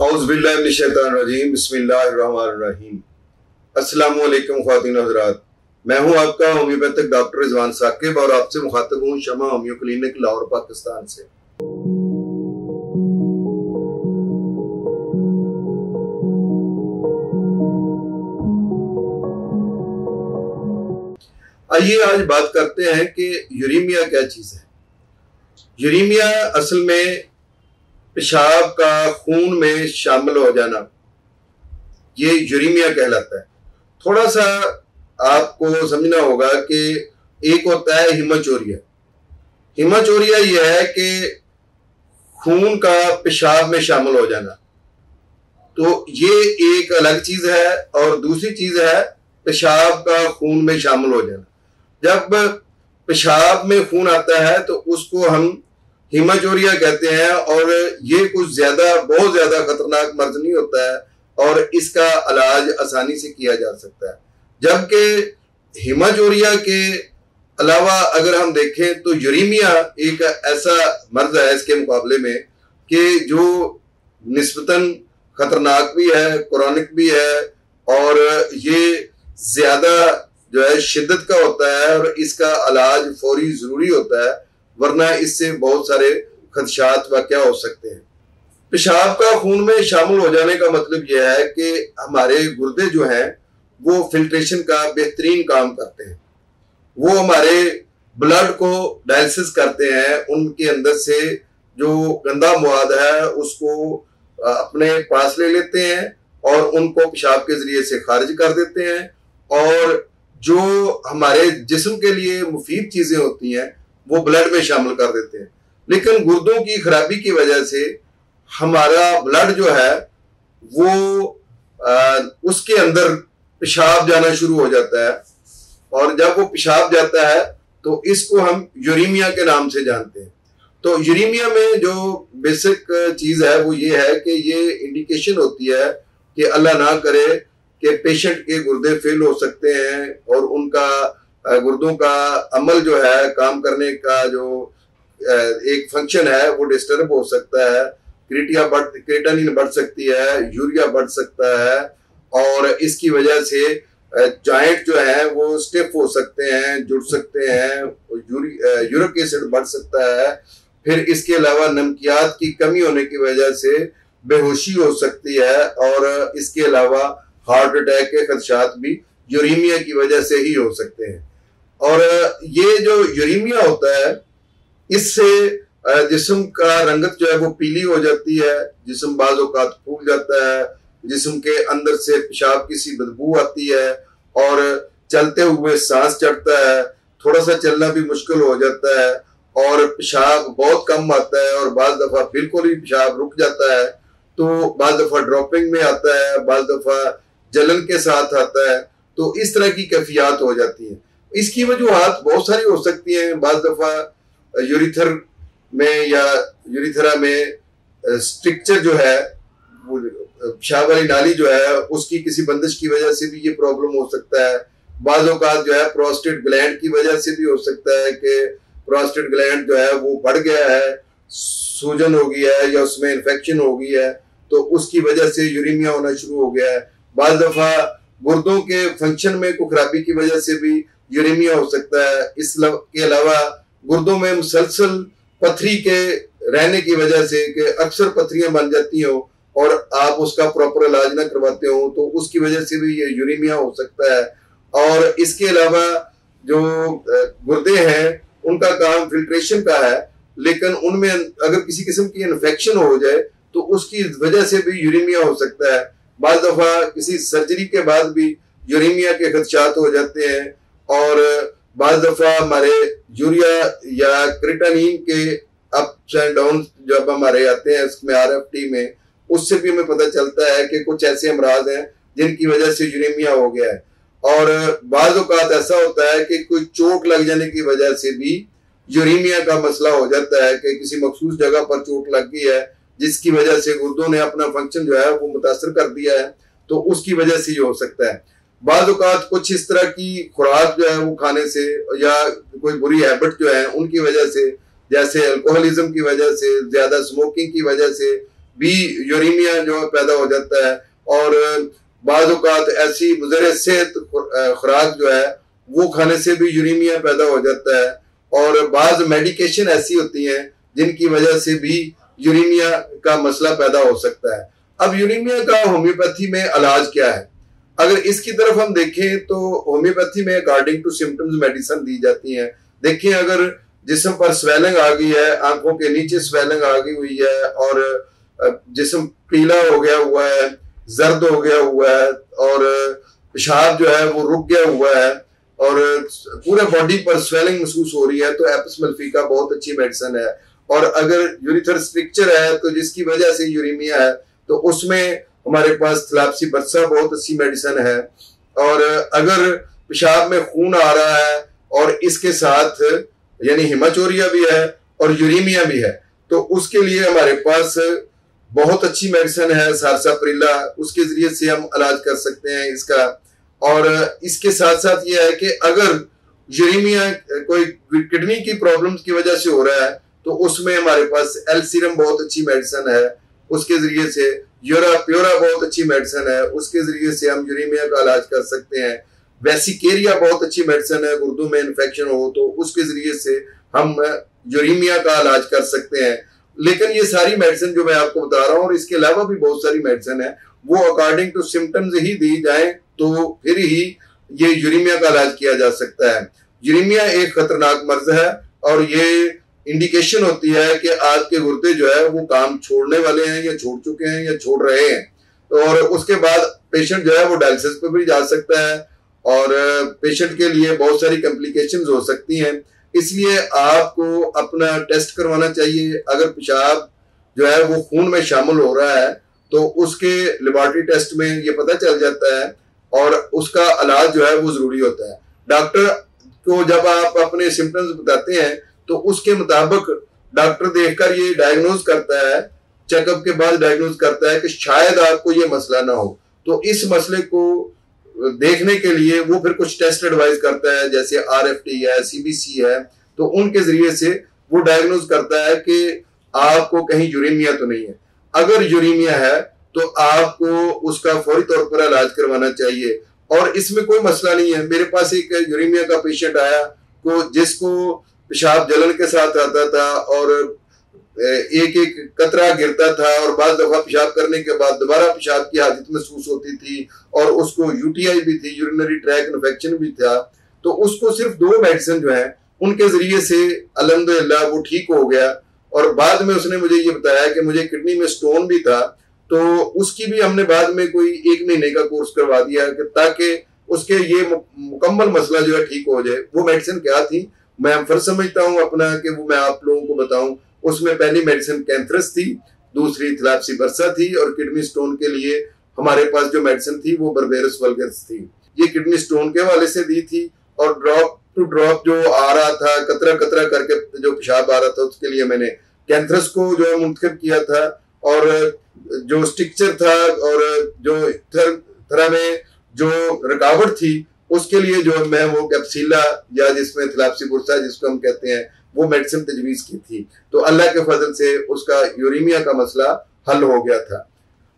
औज़ुबिल्लाहिमिनश्शैतानिर्रजीम बिस्मिल्लाहिर्रहमानिर्रहीम। अस्सलामु अलैकुम ख़वातीन हज़रात, मैं हूं आपका होम्योपैथिक डॉक्टर रिजवान साकिब और आपसे मुखातब हूं शमा होम्यो क्लिनिक लाहौर पाकिस्तान से। आइए आज बात करते हैं कि यूरेमिया क्या चीज़ है। यूरेमिया असल में पेशाब का खून में शामिल हो जाना, ये यूरेमिया कहलाता है। थोड़ा सा आपको समझना होगा कि एक होता है हीमाचोरिया। हीमाचोरिया ये है कि खून का पेशाब में शामिल हो जाना, तो ये एक अलग चीज है। और दूसरी चीज है पेशाब का खून में शामिल हो जाना। जब पेशाब में खून आता है तो उसको हम हीमाचोरिया कहते हैं, और ये कुछ बहुत ज्यादा खतरनाक मर्ज नहीं होता है और इसका इलाज आसानी से किया जा सकता है। जबकि हीमाचोरिया के अलावा अगर हम देखें तो यूरेमिया एक ऐसा मर्ज है इसके मुकाबले में कि जो निस्बतन खतरनाक भी है, क्रॉनिक भी है, और ये ज्यादा जो है शिद्दत का होता है और इसका इलाज फौरी जरूरी होता है, वरना इससे बहुत सारे खदशात वाक़या हो सकते हैं। पेशाब का खून में शामिल हो जाने का मतलब यह है कि हमारे गुर्दे जो हैं वो फिल्ट्रेशन का बेहतरीन काम करते हैं। वो हमारे ब्लड को डायलिसिस करते हैं, उनके अंदर से जो गंदा मवाद है उसको अपने पास ले लेते हैं और उनको पेशाब के जरिए से खारिज कर देते हैं, और जो हमारे जिस्म के लिए मुफीद चीजें होती हैं वो ब्लड में शामिल कर देते हैं। लेकिन गुर्दों की खराबी की वजह से हमारा ब्लड जो है वो उसके अंदर पेशाब जाना शुरू हो जाता है, और जब वो पेशाब जाता है तो इसको हम यूरेमिया के नाम से जानते हैं। तो यूरेमिया में जो बेसिक चीज है वो ये है कि ये इंडिकेशन होती है कि अल्लाह ना करे कि पेशेंट के गुर्दे फेल हो सकते हैं और उनका गुर्दों का अमल जो है, काम करने का जो एक फंक्शन है वो डिस्टर्ब हो सकता है। क्रिएटिनिन बढ़ सकती है, यूरिया बढ़ सकता है, और इसकी वजह से जॉइंट जो है वो स्टिफ हो सकते हैं, जुड़ सकते हैं, यूरिक एसिड बढ़ सकता है। फिर इसके अलावा नमकियात की कमी होने की वजह से बेहोशी हो सकती है, और इसके अलावा हार्ट अटैक के खदशात भी यूरेमिया की वजह से ही हो सकते हैं। और ये जो यूरेमिया होता है इससे जिस्म का रंगत जो है वो पीली हो जाती है, जिस्म बाज़ औक़ात फूल जाता है, जिस्म के अंदर से पेशाब की सी बदबू आती है, और चलते हुए सांस चढ़ता है, थोड़ा सा चलना भी मुश्किल हो जाता है, और पेशाब बहुत कम आता है, और बाज़ दफ़ा बिल्कुल ही पेशाब रुक जाता है। तो बाज़ दफ़ा ड्रॉपिंग में आता है, बाज़ दफ़ा जलन के साथ आता है। तो इस तरह की कैफियत हो जाती है। इसकी वजूहात बहुत सारी हो सकती हैं। बाज़ दफ़ा यूरिथर में या यूरिथरा में स्ट्रक्चर जो है, पेशाब वाली नाली जो है उसकी किसी बंदिश की वजह से भी ये प्रॉब्लम हो सकता है। बाज़ औक़ात जो है प्रोस्टेट ग्लैंड की वजह से भी हो सकता है कि प्रोस्टेट ग्लैंड जो है वो बढ़ गया है, सूजन हो गई है या उसमें इन्फेक्शन हो गई है, तो उसकी वजह से यूरेमिया होना शुरू हो गया है। बाज़ दफ़ा गुर्दों के फंक्शन में कोई खराबी की वजह से भी यूरेमिया हो सकता है। इसके अलावा गुर्दों में मुसलसल पथरी के रहने की वजह से कि अक्सर पथरियां बन जाती हो और आप उसका प्रॉपर इलाज ना करवाते हो, तो उसकी वजह से भी ये यूरेमिया हो सकता है। और इसके अलावा जो गुर्दे हैं उनका काम फिल्ट्रेशन का है, लेकिन उनमें अगर किसी किस्म की इन्फेक्शन हो जाए तो उसकी वजह से भी यूरेमिया हो सकता है। बाज़ दफ़ा किसी सर्जरी के बाद भी यूरेमिया के खदशात हो जाते हैं, और बाज़ दफ़ा हमारे यूरिया या क्रिएटिनिन के अप्स एंड डाउन जब हमारे आते हैं इसमें RFT में, उससे भी हमें पता चलता है कि कुछ ऐसे अमराज हैं जिनकी वजह से यूरेमिया हो गया है। और बाज़ औक़ात ऐसा होता है कि कोई चोट लग जाने की वजह से भी यूरेमिया का मसला हो जाता है कि किसी मखसूस जगह पर चोट लग गई है जिसकी वजह से गुर्दों ने अपना फंक्शन जो है वो मुतासर कर दिया है, तो उसकी वजह से ये हो सकता है। बाज़ औक़ात कुछ इस तरह की खुराक जो है वो खाने से या कोई बुरी हैबिट जो है उनकी वजह से, जैसे अल्कोहलिज्म की वजह से, ज्यादा स्मोकिंग की वजह से, भी यूरेमिया जो पैदा हो जाता है। और बाज़ औक़ात ऐसी मुज़र सेहत खुराक जो है वो खाने से भी यूरेमिया पैदा हो जाता है। और बाज़ मेडिकेशन ऐसी होती हैं जिनकी वजह से भी यूरेमिया का मसला पैदा हो सकता है। अब यूरेमिया का होम्योपैथी में इलाज क्या है? अगर इसकी तरफ हम देखें तो होम्योपैथी में अकॉर्डिंग टू सिम्टम्स मेडिसिन दी जाती हैं। देखिए, अगर जिस्म पर स्वेलिंग आ गई है, आंखों के नीचे स्वेलिंग आ गई हुई है और जिस्म पीला हो गया हुआ है, जर्द हो गया हुआ है और पेशाब जो है वो रुक गया हुआ है और पूरे बॉडी पर स्वेलिंग महसूस हो रही है, तो एपिस मल्फिका बहुत अच्छी मेडिसिन है। और अगर यूरिथर स्ट्रिक्चर है तो जिसकी वजह से यूरेमिया है, तो उसमें हमारे पास थ्लैप्सी बरसा बहुत अच्छी मेडिसिन है। और अगर पेशाब में खून आ रहा है और इसके साथ यानी हिमाचोरिया भी है और यूरेमिया भी है, तो उसके लिए हमारे पास बहुत अच्छी मेडिसिन है सारसाप्रिला, उसके जरिए से हम इलाज कर सकते हैं इसका। और इसके साथ साथ ये है कि अगर यूरेमिया कोई किडनी की प्रॉब्लम्स की वजह से हो रहा है, तो उसमें हमारे पास एल सीरम बहुत अच्छी मेडिसिन है, उसके जरिए से यूरा प्योरा बहुत अच्छी मेडिसिन है, उसके जरिए से हम यूरेमिया का इलाज कर सकते हैं। वेसिकेरिया बहुत अच्छी मेडिसिन है, गुर्दों में इन्फेक्शन हो तो उसके जरिए से हम यूरेमिया का इलाज कर सकते हैं। लेकिन ये सारी मेडिसिन जो मैं आपको बता रहा हूँ और इसके अलावा भी बहुत सारी मेडिसिन है, वो अकॉर्डिंग टू सिम्टम्स ही दी जाए तो फिर ही ये यूरेमिया का इलाज किया जा सकता है। यूरेमिया एक खतरनाक मर्ज है और ये इंडिकेशन होती है कि आपके गुर्दे जो है वो काम छोड़ने वाले हैं या छोड़ चुके हैं या छोड़ रहे हैं। और उसके बाद पेशेंट जो है वो डायलिसिस पे भी जा सकता है और पेशेंट के लिए बहुत सारी कॉम्प्लिकेशंस हो सकती हैं। इसलिए आपको अपना टेस्ट करवाना चाहिए। अगर पेशाब जो है वो खून में शामिल हो रहा है तो उसके लेबोरेटरी टेस्ट में ये पता चल जाता है और उसका इलाज जो है वो जरूरी होता है। डॉक्टर को जब आप अपने सिम्टम्स बताते हैं तो उसके मुताबिक डॉक्टर देखकर ये डायग्नोज करता है, चेकअप के बाद डायग्नोज करता है कि शायद आपको ये मसला ना हो। तो इस मसले को देखने के लिए वो फिर कुछ टेस्ट एडवाइस करता है, जैसे RFT है, CBC है, तो उनके जरिए से वो डायग्नोज करता है कि आपको कहीं यूरेमिया तो नहीं है। अगर यूरेमिया है तो आपको उसका फौरी तौर पर इलाज करवाना चाहिए और इसमें कोई मसला नहीं है। मेरे पास एक यूरेमिया का पेशेंट आया को जिसको पेशाब जलन के साथ आता था और एक एक कतरा गिरता था और बाद दफा पेशाब करने के बाद दोबारा पेशाब की हालत महसूस होती थी और उसको UTI भी थी, यूरिनरी ट्रैक इन्फेक्शन भी था। तो उसको सिर्फ 2 मेडिसिन जो है उनके जरिए से अल्हम्दुलिल्लाह वो ठीक हो गया। और बाद में उसने मुझे ये बताया कि मुझे किडनी में स्टोन भी था, तो उसकी भी हमने बाद में कोई 1 महीने का कोर्स करवा दिया कि ताकि उसके ये मुकम्मल मसला जो है ठीक हो जाए। वो मेडिसिन क्या थी मैं फर्ज समझता हूँ अपना कि वो मैं आप लोगों को बताऊं। उसमें पहली मेडिसिन कैंथरस थी, दूसरी थ्लैप्सी बरसा थी और किडनी स्टोन के लिए हमारे पास जो मेडिसिन थी वो बर्बेरस वल्गर्स थी। ये किडनी स्टोन के हवाले से दी थी और ड्रॉप टू ड्रॉप जो आ रहा था, कतरा कतरा करके जो पेशाब आ रहा था, उसके लिए मैंने कैंथरस को जो है मुंतखब किया था। और जो स्ट्रिक्चर था और जो थरा में जो रुकावट थी उसके लिए जो मैं वो कैप्सिला या जिसमें थ्लैप्सी बुरसा जिसको हम कहते हैं वो मेडिसिन तजवीज की थी। तो अल्लाह के फजल से उसका यूरेमिया का मसला हल हो गया था।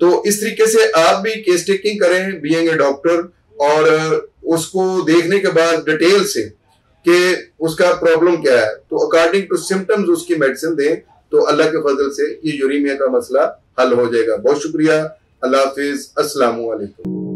तो इस तरीके से आप भी केस टेकिंग करें बीइंग ए डॉक्टर और उसको देखने के बाद डिटेल से कि उसका प्रॉब्लम क्या है, तो अकॉर्डिंग टू सिम्टम्स उसकी मेडिसिन दें, तो अल्लाह के फजल से ये यूरेमिया का मसला हल हो जाएगा। बहुत शुक्रिया, अल्लाह हाफिज, अस्सलाम वालेकुम।